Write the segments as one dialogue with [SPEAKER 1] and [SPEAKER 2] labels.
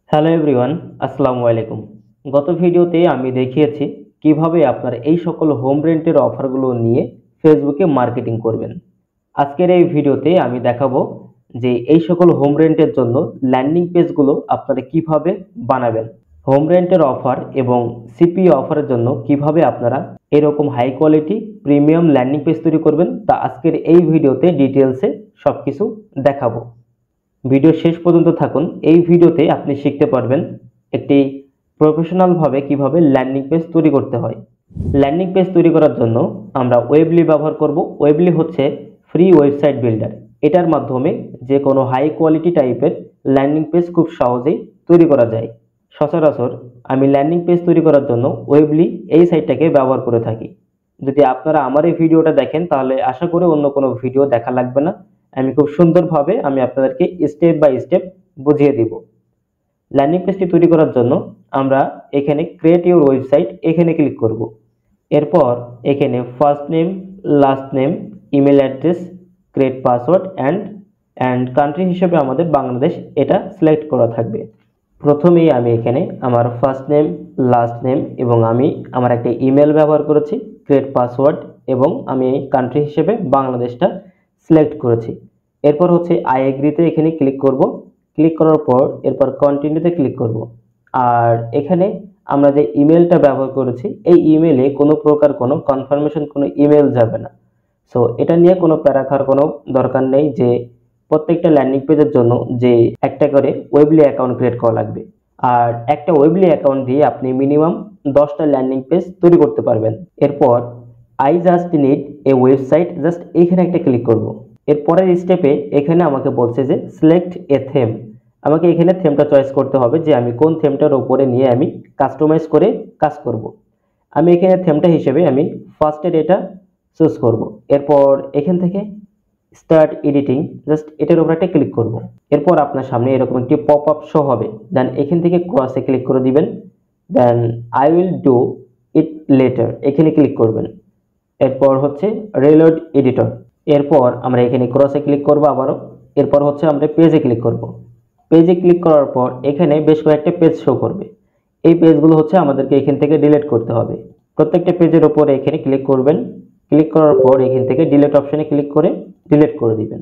[SPEAKER 1] Hello everyone, আসসালামু আলাইকুম। গত ভিডিওতে আমি দেখিয়েছি কিভাবে আপনার এই সকল হোম রেন্টের অফারগুলো নিয়ে ফেসবুকে মার্কেটিং করবেন। আজকের এই ভিডিওতে আমি দেখাবো যে এই সকল হোম রেন্টের জন্য ল্যান্ডিং পেজগুলো আপনারা কিভাবে বানাবেন। হোম রেন্টের অফার এবং সিপি অফারের জন্য কিভাবে আপনারা এরকম high quality premium landing page তৈরি করবেন তা আজকের এই ভিডিওতে ডিটেলসে সবকিছু দেখাবো। ভিডিও শেষ পর্যন্ত থাকুন। এই ভিডিওতে আপনি শিখতে পারবেন একটি প্রফেশনালভাবে কিভাবে ল্যান্ডিং পেজ তৈরি করতে হয়। ল্যান্ডিং পেজ তৈরি করার জন্য আমরা ওয়েবলি ব্যবহার করব। ওয়েবলি হচ্ছে ফ্রি ওয়েবসাইট বিল্ডার। এটার মাধ্যমে যে কোনো হাই কোয়ালিটি টাইপের ল্যান্ডিং পেজ খুব সহজেই তৈরি করা যায়। সচরাচর আমি ল্যান্ডিং পেজ তৈরি করার জন্য ওয়েবলি এই সাইটটাকে ব্যবহার করে থাকি। যদি আপনারা আমার এই ভিডিওটা দেখেন তাহলে আশা করি অন্য কোনো ভিডিও দেখা লাগবে না। আমি খুব সুন্দরভাবে আপনাদেরকে স্টেপ বাই স্টেপ বুঝিয়ে দিব। ল্যান্ডিং পেজটি তৈরি করার জন্য আমরা এখানে ক্রিয়েট ইউর ওয়েবসাইট এখানে ক্লিক করব। এরপর এখানে first name, last name, email address, create password and country হিসেবে আমাদের বাংলাদেশ এটা সিলেক্ট করা থাকবে। প্রথমেই আমি এখানে আমার ফার্স্ট নেম, লাস্ট নেম এবং আমি আমার একটা ইমেল ব্যবহার করেছি, ক্রিয়েট পাসওয়ার্ড এবং আমি কান্ট্রি হিসেবে বাংলাদেশটা সিলেক্ট করেছি। এরপর হচ্ছে আই এগ্রিতে এখানে ক্লিক করব। ক্লিক করার পর এরপর কন্টিনিউতে ক্লিক করব। আর এখানে আমরা যে ইমেলটা ব্যবহার করেছি এই ইমেলে কোনো প্রকার কোনো কনফার্মেশন কোনো ইমেল যাবে না। সো এটা নিয়ে কোনো প্যারা খাওয়ার কোনো দরকার নেই যে প্রত্যেকটা ল্যান্ডিং পেজের জন্য যে একটা করে ওয়েবলি অ্যাকাউন্ট ক্রিয়েট করা লাগবে। আর একটা ওয়েবলি অ্যাকাউন্ট দিয়ে আপনি মিনিমাম 10টা ল্যান্ডিং পেজ তৈরি করতে পারবেন। এরপর I just need a website, just এখানে একটা ক্লিক করব। এর পরের স্টেপে এখানে আমাকে বলছে যে সিলেক্ট এ থেম। আমাকে এখানে থেমটা চয়েস করতে হবে যে আমি কোন থেমটার উপরে নিয়ে আমি কাস্টমাইজ করে কাজ করব। আমি এখানে থেমটা হিসেবে আমি ফার্স্টের এটা চুজ করব। এরপর এখান থেকে স্টার্ট এডিটিং, জাস্ট এটার উপর একটা ক্লিক করব। এরপর আপনার সামনে এরকম একটি পপ আপ শো হবে। দেন এখান থেকে ক্রসে ক্লিক করে দিবেন। Then I will do it later এখানে ক্লিক করবেন। এরপর হচ্ছে রিলোড এডিটর। এরপর আমরা এখানে ক্রসে ক্লিক করব আবারও। এরপর হচ্ছে আমরা পেজে ক্লিক করব। পেজে ক্লিক করার পর এখানে বেশ কয়েকটা পেজ শো করবে। এই পেজগুলো হচ্ছে আমাদেরকে এখান থেকে ডিলিট করতে হবে। প্রত্যেকটা পেজের উপরে এখানে ক্লিক করবেন। ক্লিক করার পর এখান থেকে ডিলিট অপশনে ক্লিক করে ডিলিট করে দিবেন।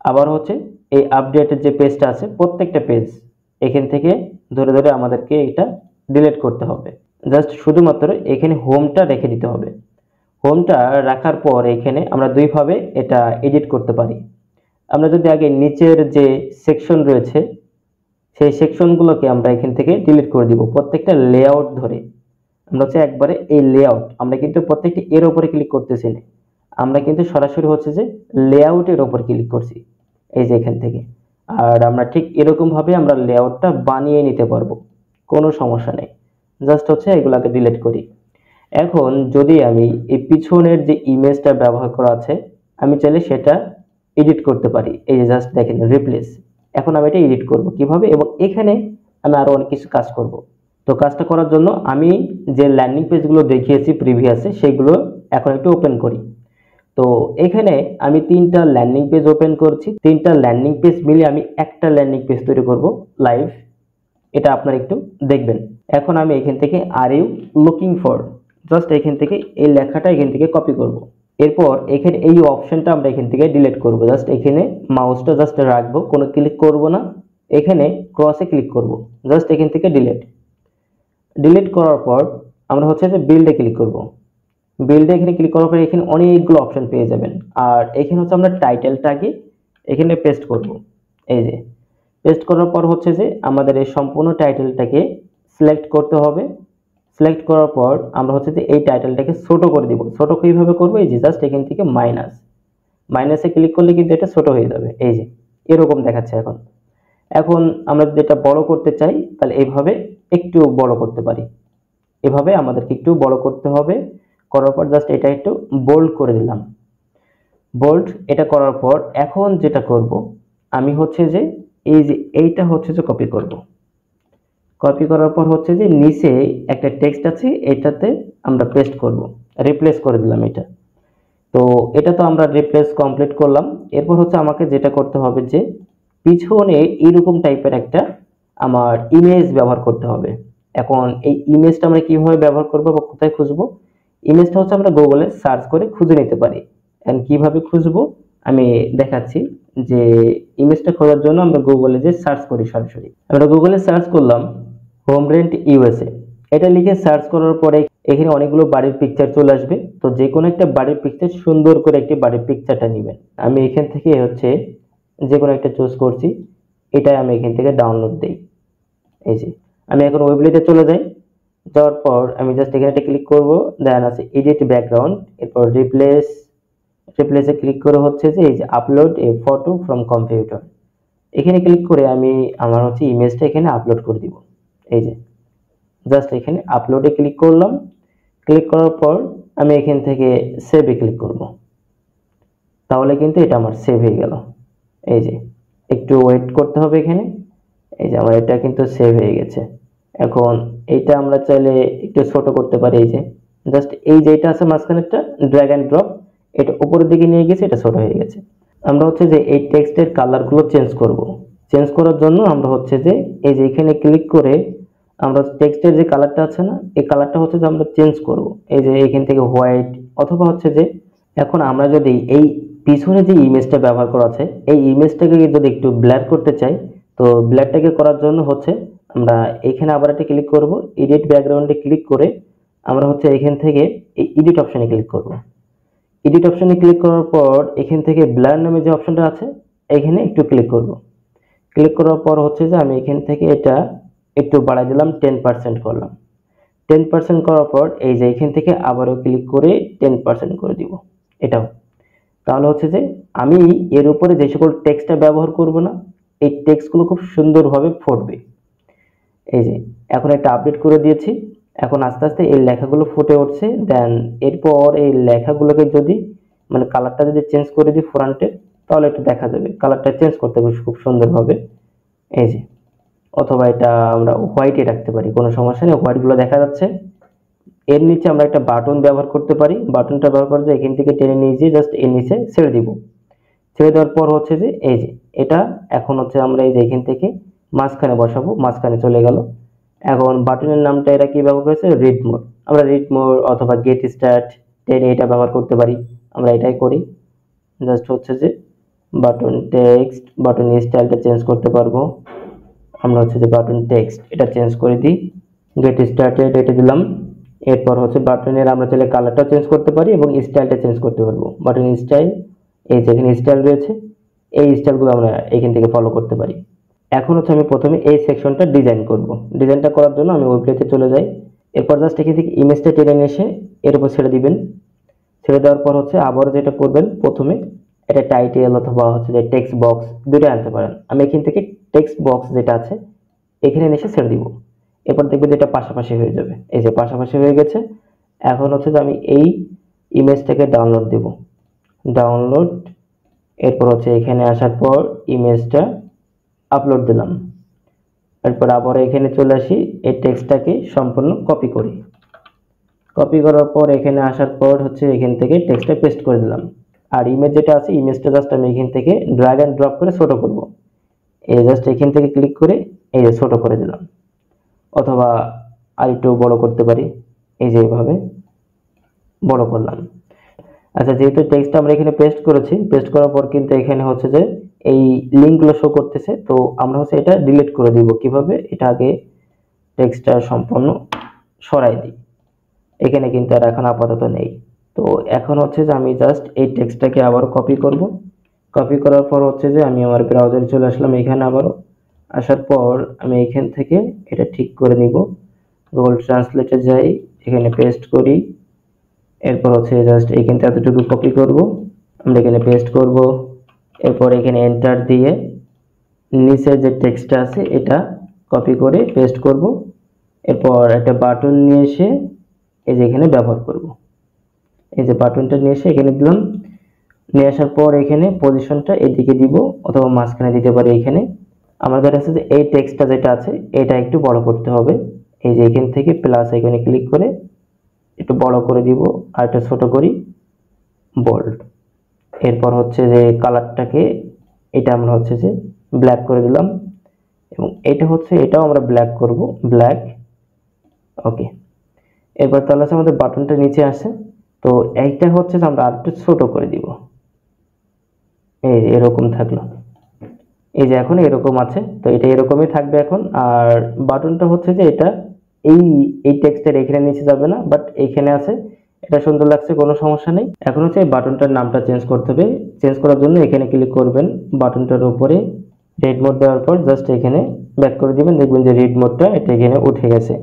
[SPEAKER 1] আবার হচ্ছে এই আপডেটের যে পেজটা আছে প্রত্যেকটা পেজ এখান থেকে ধরে ধরে আমাদেরকে এটা ডিলিট করতে হবে। জাস্ট শুধুমাত্র এখানে হোমটা রেখে দিতে হবে। হোমটা রাখার পর এখানে আমরা দুইভাবে এটা এডিট করতে পারি। আমরা যদি আগে নিচের যে সেকশন রয়েছে সেই সেকশনগুলোকে আমরা এখান থেকে ডিলিট করে দিব প্রত্যেকটা লেআউট ধরে। আমরা হচ্ছে একবারে এই লেআউট আমরা কিন্তু প্রত্যেকটি এর উপরে ক্লিক করতেছি না, আমরা কিন্তু সরাসরি হচ্ছে যে লেআউটের উপর ক্লিক করছি এই যে এখান থেকে। আর আমরা ঠিক এরকমভাবে আমরা লেআউটটা বানিয়ে নিতে পারবো, কোনো সমস্যা নেই। জাস্ট হচ্ছে এগুলাকে ডিলিট করি। এখন যদি আমি এই পিছনের যে ইমেজটা ব্যবহার করা আছে আমি চাইলে সেটা এডিট করতে পারি। এই যে জাস্ট দেখেন রিপ্লেস। এখন আমি এটা এডিট করব কিভাবে এবং এখানে আমি আরো অনেক কিছু কাজ করব। তো কাজটা করার জন্য আমি যে ল্যান্ডিং পেজগুলো দেখিয়েছি প্রিভিয়াসে সেগুলো এখন একটু ওপেন করি। তো এখানে আমি 3টা ল্যান্ডিং পেজ ওপেন করছি। 3টা ল্যান্ডিং পেজ মিলে আমি একটা ল্যান্ডিং পেজ তৈরি করব লাইভ। এটা আপনারা একটু দেখবেন। এখন আমি এখান থেকে are you looking for, just এখান থেকে এই লেখাটা এখান থেকে কপি করব। এরপর এখানে এই অপশনটা আমরা এখান থেকে ডিলিট করব। জাস্ট এখানে মাউসটা জাস্ট রাখবো, কোনো ক্লিক করব না। এখানে ক্রসে ক্লিক করব, জাস্ট এখান থেকে ডিলিট করার পর আমরা হচ্ছে যে বিল্ডে ক্লিক করব। বিল্ডে এখানে ক্লিক করার পর এখানে অনেকগুলো অপশন পেয়ে যাবেন। আর এখানে হচ্ছে আমরা টাইটেলটাকে এখানে পেস্ট করব। এই যে পেস্ট করার পর হচ্ছে যে আমাদের এই সম্পূর্ণ টাইটেলটাকে সিলেক্ট করতে হবে। সিলেক্ট করার পর আমরা হচ্ছে যে এই টাইটেলটাকে ছোট করে দিব। ছোট কিভাবে করব, এই যে জাস্ট এখান থেকে মাইনাসে ক্লিক করলে কিন্তু এটা ছোট হয়ে যাবে। এই যে এরকম দেখাচ্ছে। এখন আমরা যদি এটা বড় করতে চাই তাহলে এইভাবে একটু বড় করতে পারি। এভাবে আমাদেরকে একটু বড় করতে হবে। করার পর জাস্ট এটা একটু বোল্ড করে দিলাম। বোল্ড এটা করার পর এখন যেটা করব আমি হচ্ছে যে এই যে এইটা হচ্ছে যে কপি করব। কপি করার পর হচ্ছে যে নিচে একটা টেক্সট আছে এটাতে আমরা পেস্ট করব। রিপ্লেস করে দিলাম এটা। তো এটা তো আমরা রিপ্লেস কমপ্লিট করলাম। এরপর হচ্ছে আমাকে যেটা করতে হবে যে পিছনে এরকম টাইপের একটা আমার ইমেজ ব্যবহার করতে হবে। এখন এই ইমেজটা আমরা কিভাবে ব্যবহার করব বা কোথায় খুঁজবো? ইমেজটা হচ্ছে আমরা গুগলে সার্চ করে খুঁজে নিতে পারি। এন্ড কিভাবে খুঁজবো আমি দেখাচ্ছি। যে ইমেজটা খোঁজার জন্য আমরা গুগলে যে সার্চ করি, সরাসরি আমরা গুগলে সার্চ করলাম হোম রেন্ট ইউএসএ, এটা লিখে সার্চ করার পরে এখানে অনেকগুলো বাড়ির পিকচার চলে আসবে। তো যে কোনো একটা বাড়ির পিকচার, সুন্দর করে একটি বাড়ির পিকচারটা নেবেন। আমি এখান থেকে হচ্ছে যে কোনো একটা চুজ করছি, এটাই আমি এখান থেকে ডাউনলোড দিই। এই যে আমি এখন ওয়েবলেটে চলে যাই, যাওয়ার পর আমি জাস্ট এখানে একটা ক্লিক করব, দেন আছে এডিট ব্যাকগ্রাউন্ড, এরপর রিপ্লেসে ক্লিক করে হচ্ছে যে এই যে upload A photo from computer, এখানে ক্লিক করে আমি আমার হচ্ছে ইমেজটা এখানে আপলোড করে দিব। এই যে জাস্ট এখানে আপলোডে ক্লিক করলাম, ক্লিক করার পর আমি এখান থেকে সেভে ক্লিক করব, তাহলে কিন্তু এটা আমার সেভ হয়ে গেল। এই যে একটু ওয়েট করতে হবে এখানে। এই যে আমার এটা কিন্তু সেভ হয়ে গেছে। এখন এইটা আমরা চাইলে একটু ছোট করতে পারি। এই যে জাস্ট এই যে এটা আছে মাঝখানেরটা, ড্র্যাগ অ্যান্ড ড্রপ, এটা উপরের দিকে নিয়ে গেছে, এটা ছোট হয়ে গেছে। আমরা হচ্ছে যে এই টেক্সটের কালারগুলো চেঞ্জ করব। চেঞ্জ করার জন্য আমরা হচ্ছে যে এই যে এখানে ক্লিক করে আমরা টেক্সটের যে কালারটা আছে না, এই কালারটা হচ্ছে যে আমরা চেঞ্জ করব। এই যে এখান থেকে হোয়াইট, অথবা হচ্ছে যে এখন আমরা যদি এই পিছনে যে ইমেজটা ব্যবহার করা আছে, এই ইমেজটাকে যদি একটু ব্লার করতে চাই, তো ব্লারটাকে করার জন্য হচ্ছে আমরা এখানে আবার একটা ক্লিক করব, এডিট ব্যাকগ্রাউন্ডে ক্লিক করে আমরা হচ্ছে এখান থেকে এই এডিট অপশনে ক্লিক করব। এডিট অপশনে ক্লিক করার পর এখান থেকে ব্লার নামে যে অপশনটা আছে, এখানে একটু ক্লিক করব। ক্লিক করার পর হচ্ছে যে আমি এখান থেকে এটা একটু বাড়াই দিলাম, 10% করলাম। 10% করার পর এই যে এখান থেকে আবারও ক্লিক করে 10% করে দিব এটাও। তাহলে হচ্ছে যে আমি এর উপরে যে সকল টেক্সটটা ব্যবহার করব না, এই টেক্সটগুলো খুব সুন্দরভাবে ফুটবে। এই যে এখন একটা আপডেট করে দিয়েছি, এখন আস্তে আস্তে এই লেখাগুলো ফুটে উঠছে। দেন এরপর এই লেখাগুলোকে যদি মানে কালারটা যদি চেঞ্জ করে দিই ফ্রন্টে, তাহলে একটু দেখা যাবে। কালারটা চেঞ্জ করতে হবে খুব সুন্দরভাবে। এই যে অথবা এটা আমরা হোয়াইটে রাখতে পারি, কোনো সমস্যা নেই, হোয়াইটগুলো দেখা যাচ্ছে। এর নিচে আমরা একটা বাটন ব্যবহার করতে পারি, বাটনটা ব্যবহার করে এখান থেকে টেনে নিয়ে যেয়ে জাস্ট এর নিচে ছেড়ে দিব। ছেড়ে দেওয়ার পর হচ্ছে যে এই যে এটা এখন হচ্ছে আমরা এই যে এখান থেকে মাঝখানে বসাবো, মাঝখানে চলে গেল। এখন বাটনের নামটা এরা কি ব্যবহার করেছে, রিড মোর, আমরা রিড মোর অথবা গেট স্টার্ট টেনে এটা ব্যবহার করতে পারি। আমরা এটাই করি। জাস্ট হচ্ছে যে বাটন টেক্সট, বাটন স্টাইলটা চেঞ্জ করতে পারবো। আমরা হচ্ছে যে বাটন টেক্সট এটা চেঞ্জ করে দিই, গেট স্টার্টেড এটা দিলাম। এরপর হচ্ছে বাটনের আমরা চাইলে কালারটা চেঞ্জ করতে পারি এবং স্টাইলটা চেঞ্জ করতে পারবো। বাটন স্টাইল, এই যেখানে স্টাইল রয়েছে, এই স্টাইলগুলো আমরা এখান থেকে ফলো করতে পারি। এখন হচ্ছে আমি প্রথমে এই সেকশনটা ডিজাইন করব। ডিজাইনটা করার জন্য আমি ওয়েবলেটে চলে যাই। এরপর জাস্ট এখান থেকে ইমেজটা টেনে নিয়ে এসে এর উপর ছেড়ে দিবেন। ছেড়ে দেওয়ার পর হচ্ছে আবার যেটা করবেন, প্রথমে এটা টাইটেল অথবা হচ্ছে যে টেক্সট বক্স দুটোই আনতে পারেন। আমি এখান থেকে টেক্সট বক্স যেটা আছে এখানে এসে ছেড়ে দিব। এরপর দেখবেন যে এটা পাশাপাশি হয়ে যাবে। এই যে পাশাপাশি হয়ে গেছে। এখন হচ্ছে যে আমি এই ইমেজটাকে ডাউনলোড দেব, ডাউনলোড। এরপর হচ্ছে এখানে আসার পর ইমেজটা আপলোড দিলাম। এরপর আবার এখানে চলে আসি, এই টেক্সটটাকে সম্পূর্ণ কপি করি। কপি করার পর এখানে আসার পর হচ্ছে এখান থেকে টেক্সটটা পেস্ট করে দিলাম। আর ইমেজ যেটা আছে, ইমেজটা জাস্ট আমি এখান থেকে ড্র্যাগ অ্যান্ড ড্রপ করে ছোট করব। এই জাস্ট এখান থেকে ক্লিক করে এই যে ছোট করে দিলাম, অথবা আরেকটু বড় করতে পারি। এই যে এইভাবে বড় করলাম। আচ্ছা, যেহেতু টেক্সট আমরা এখানে পেস্ট করেছি, পেস্ট করার পর কিন্তু এখানে হচ্ছে যে এই লিঙ্কগুলো শো করতেছে, তো আমরা হচ্ছে এটা ডিলিট করে দিব। কিভাবে, এটা আগে টেক্সটটা সম্পূর্ণ সরাই দিই। এখানে কিন্তু আর এখন আপাতত নেই। তো এখন হচ্ছে যে আমি জাস্ট এই টেক্সটটাকে আবার কপি করব। কপি করার পর হচ্ছে যে আমি আমার ব্রাউজারে চলে আসলাম। এখানে আবারও আসার পর আমি এখান থেকে এটা ঠিক করে নিব। গুগল ট্রান্সলেটে যাই, এখানে পেস্ট করি। এরপর হচ্ছে জাস্ট এখান থেকে এতটুকু কপি করব, আমরা এখানে পেস্ট করব। এরপর এখানে এন্টার দিয়ে নিচে যে টেক্সটটা আছে এটা কপি করে পেস্ট করব। এরপর একটা বাটন নিয়ে এসে এই যে এখানে ব্যবহার করব। এই যে বাটনটা নিয়ে এসে এখানে দিলাম। নিয়ে আসার পর এখানে পজিশনটা এদিকে দিব অথবা মাঝখানে দিতে পারি। এখানে আমাদের কাছে যে এই টেক্সটটা যেটা আছে এটা একটু বড় করতে হবে। এই যে এখান থেকে প্লাস এখানে ক্লিক করে একটু বড় করে দিব, আর একটা ছোট করি, বোল্ড। এরপর হচ্ছে যে কালারটাকে এটা আমরা হচ্ছে যে ব্ল্যাক করে দিলাম। এবং এটা হচ্ছে, এটাও আমরা ব্ল্যাক করব, ব্ল্যাক। ওকে, এরপর তাহলে হচ্ছে আমাদের বাটনটা নিচে আসে। তো এইটা হচ্ছে যে আমরা আরেকটু ছোট করে দিব, এই যে এরকম থাকলো, এই যে এখন এরকম আছে, তো এটা এরকমই থাকবে এখন। আর বাটনটা হচ্ছে যে এটা এই এই টেক্সটের এখানে নিচে যাবে না, বাট এইখানে আছে, এটা সুন্দর লাগছে, কোনো সমস্যা নেই। এখন হচ্ছে এই বাটনটার নামটা চেঞ্জ করতে হবে। চেঞ্জ করার জন্য এখানে ক্লিক করবেন, বাটনটার উপরে রেড মোড দেওয়ার পর জাস্ট এখানে ব্যাক করে দিবেন, দেখবেন যে রেড মোডটা এটা এখানে উঠে গেছে।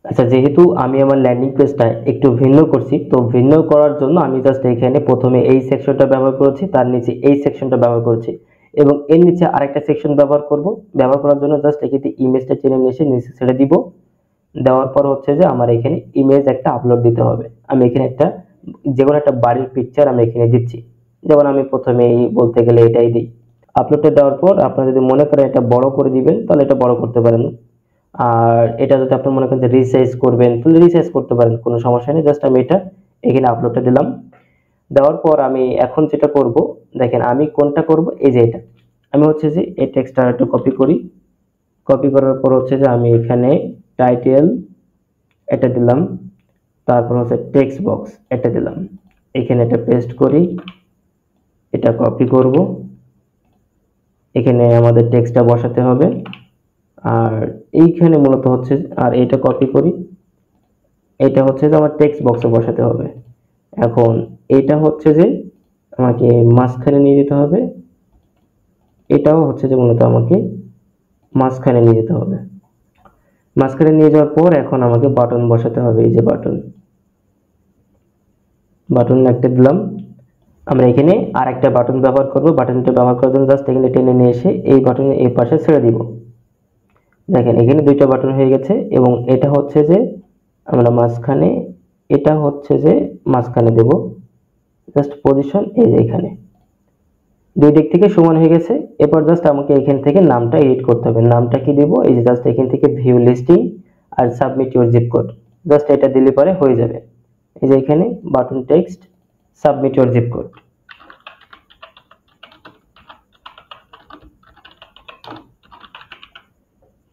[SPEAKER 1] আচ্ছা, যেহেতু আমি আমার ল্যান্ডিং পেজটা একটু ভিন্ন করছি, তো ভিন্ন করার জন্য আমি জাস্ট এখানে প্রথমে এই সেকশনটা ব্যবহার করেছি, তার নিচে এই সেকশনটা ব্যবহার করেছি এবং এর নিচে আরেকটা সেকশন ব্যবহার করব। ব্যবহার করার জন্য জাস্ট এখানে ইমেজটা টেনে নিয়ে এসে নিচে ছেড়ে দিব। দেওয়ার পর হচ্ছে যে আমার এখানে ইমেজ একটা আপলোড দিতে হবে। আমি এখানে একটা যে কোনো একটা বাড়ির পিকচার আমি এখানে দিচ্ছি, যেমন আমি প্রথমে বলতে গেলে এটাই দিই। আপলোডটা দেওয়ার পর আপনারা যদি মনে করেন এটা বড় করে দিবেন তাহলে এটা বড় করতে পারেন, আর এটা যদি আপনি মনে করেন যে রিসাইজ করবেন তাহলে রিসাইজ করতে পারেন, কোনো সমস্যা নেই। জাস্ট আমি এটা এখানে আপলোডটা দিলাম। দেওয়ার পর আমি এখন যেটা করব, দেখেন আমি কোনটা করব, এই যে এটা আমি হচ্ছে যে এই টেক্সটটা একটু কপি করি। কপি করার পর হচ্ছে যে আমি এখানে টাইটেল এটা দিলাম, তারপর হচ্ছে টেক্সট বক্স এটা দিলাম, এখানে এটা পেস্ট করি, এটা কপি করব, এখানে আমাদের টেক্সটটা বসাতে হবে। আর এইখানে মূলত হচ্ছে, আর এটা কপি করি, এটা হচ্ছে যে আমার টেক্সট বক্সে বসাতে হবে। এখন এটা হচ্ছে যে আমাকে মাঝখানে নিয়ে যেতে হবে, এটাও হচ্ছে যে মূলত আমাকে মাঝখানে নিয়ে যেতে হবে। মাঝখানে নিয়ে যাওয়ার পর এখন আমাকে বাটন বসাতে হবে, এই যে বাটন, বাটন একটা দিলাম। আমরা এখানে আর একটা বাটন ব্যবহার করব, বাটনটা ব্যবহার করার জন্য জাস্ট এখানে টেনে নিয়ে এসে এই বাটনের এই পাশে ছেড়ে দিব। দেখেন এখানে দুইটা বাটন হয়ে গেছে এবং এটা হচ্ছে যে আমরা মাঝখানে, এটা হচ্ছে যে মাঝখানে দেব, জাস্ট পজিশন এই যে এখানে, দুই দিক থেকে সমান হয়ে গেছে। এরপর জাস্ট আমাকে এখান থেকে নামটা এডিট করতে হবে। নামটা কি দেব, এই যে জাস্ট এখান থেকে ভিউ লিস্টিং আর submit your zip code, just এটা দিলে পরে হয়ে যাবে। এই যে এখানে button text submit your zip code,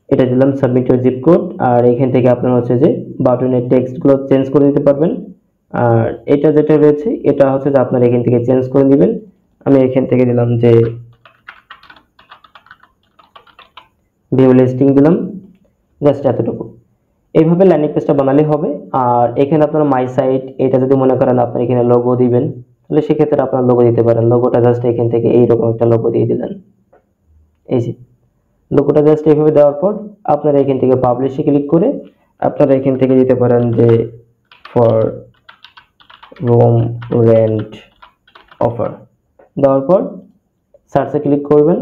[SPEAKER 1] এটা দিলাম সাবমিট ইউর জিপ কোড। আর এখান থেকে আপনারা হচ্ছে যে বাটনের টেক্সটগুলো চেঞ্জ করে দিতে পারবেন। আর এটা যেটা রয়েছে এটা হচ্ছে যে আপনারা এখান থেকে চেঞ্জ করে দিবেন। আমি এখান থেকে দিলাম যে ভিউ লিস্টিং দিলাম, জাস্ট এতটুকু। এইভাবে ল্যান্ডিং পেজটা বানালে হবে। আর এখানে আপনারা মাই সাইট, এটা যদি মনে করেন আপনারা এখানে লোগো দিবেন তাহলে সেক্ষেত্রে আপনারা লোগো দিতে পারেন। লোগোটা জাস্ট এখান থেকে এইরকম একটা লোগো দিয়ে দিলেন, এই যে লোগোটা জাস্ট এইভাবে দেওয়ার পর আপনারা এখান থেকে পাবলিশে ক্লিক করে আপনারা এখান থেকে দিতে পারেন যে ফর রুম রেন্ট অফার। দেওয়ার পর সার্চে ক্লিক করবেন,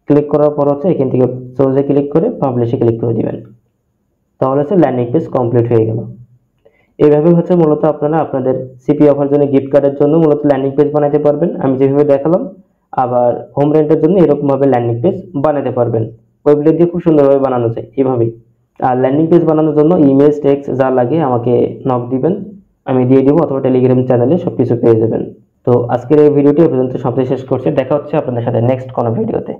[SPEAKER 1] ক্লিক করার পর হচ্ছে এখান থেকে সোজে ক্লিক করে পাবলিশে ক্লিক করে দিবেন, তাহলে হচ্ছে ল্যান্ডিং পেজ কমপ্লিট হয়ে গেল। এইভাবে হচ্ছে মূলত আপনারা আপনাদের সিপি অফার জন্য, গিফট কার্ডের জন্য মূলত ল্যান্ডিং পেজ বানাতে পারবেন আমি যেভাবে দেখালাম। আবার হোম রেন্টের জন্য এরকম ভাবে ল্যান্ডিং পেজ বানাতে পারবেন। ওয়েবলেট দিয়ে খুব সুন্দরভাবে বানানো যায় এভাবেই। আর ল্যান্ডিং পেজ বানানোর জন্য ইমেজ, টেক্সট যা লাগে আমাকে নক দিবেন, আমি দিয়ে দিব, অথবা টেলিগ্রাম চ্যানেলে সবকিছু পেয়ে যাবেন। তো আজকের এই ভিডিওটি এ পর্যন্ত সবচেয়ে শেষ করছি। দেখা হচ্ছে আপনাদের সাথে নেক্সট কোনো ভিডিওতে।